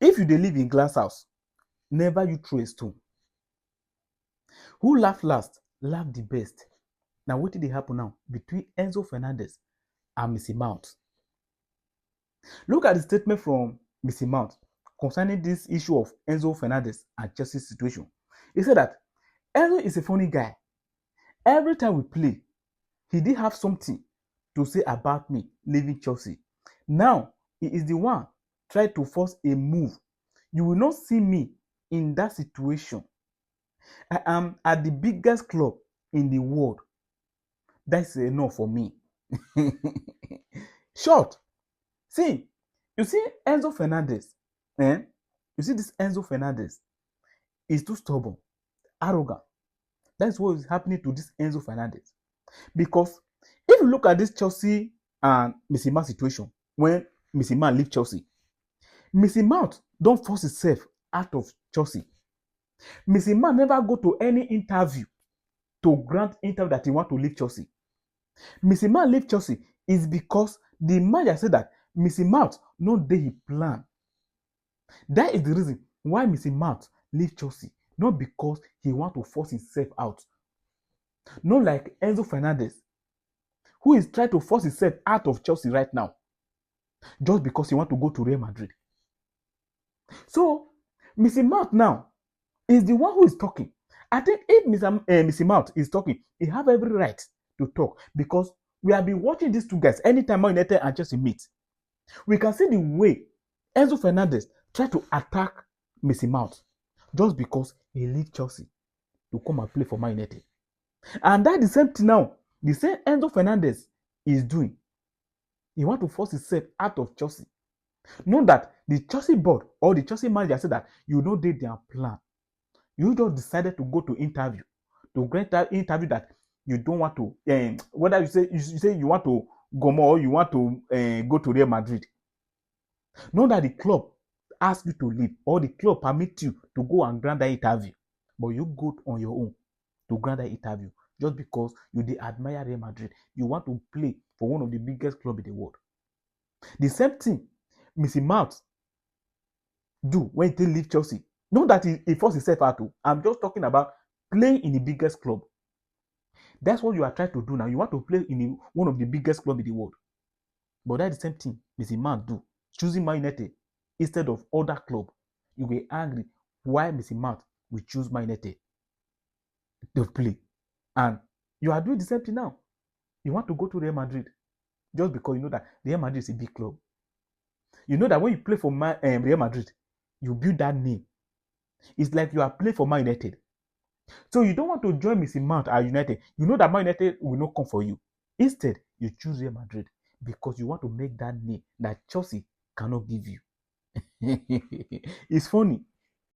If you dey live in glass house, never you throw a stone. Who laugh last, laugh the best. Now wetin dey happen now between Enzo Fernandez and Missy Mount? Look at the statement from Missy Mount concerning this issue of Enzo Fernandez and Chelsea's situation. He said that Enzo is a funny guy. Every time we play, he did have something to say about me leaving Chelsea. Now, he is the one trying to force a move. You will not see me in that situation. I am at the biggest club in the world. That's enough for me. Short. See, you see Enzo Fernandez. You see this Enzo Fernandez is too stubborn, arrogant. That's what is happening to this Enzo Fernandez. Because if you look at this Chelsea and Missy Mount situation, when Missy Mount leave Chelsea, Missy Mount don't force herself out of Chelsea. Missy Mount never go to any interview to grant interview that he want to leave Chelsea. Missy Mount leave Chelsea is because the manager said that Missy Mount no dey he plan. That is the reason why Missy Mount leave Chelsea, not because he want to force himself out. Not like Enzo Fernandez, who is trying to force himself out of Chelsea right now, just because he want to go to Real Madrid. So, Missy Mount now is the one who is talking. I think if Missy Mount is talking, he have every right to talk, because we have been watching these two guys anytime Man United and Chelsea meet. We can see the way Enzo Fernandez try to attack Missy Mount just because he leave Chelsea to come and play for Man United. And that's the same thing now. The same Enzo Fernandez is doing. He want to force himself out of Chelsea. Know that the Chelsea board or the Chelsea manager said that you know they their plan. You just decided to go to interview, to grant that interview that you don't want to, whether you say you want to go more or you want to go to Real Madrid. Know that the club ask you to leave or the club permit you to go and grant that interview, but you go on your own to grant that interview just because you admire Real Madrid. You want to play for one of the biggest clubs in the world. The same thing Missy Mount do when he leave Chelsea. Not that he forced himself out to. I'm just talking about playing in the biggest club. That's what you are trying to do now. You want to play in one of the biggest clubs in the world. But that's the same thing Missy Mount do. Choosing Man United instead of other club. You get angry why Missy Mount will choose Man United to play. And you are doing the same thing now. You want to go to Real Madrid just because you know that Real Madrid is a big club. You know that when you play for Real Madrid, you build that name. It's like you are playing for Man United. So you don't want to join Missy Mount at United. You know that Man United will not come for you. Instead, you choose Real Madrid because you want to make that name that Chelsea cannot give you. It's funny.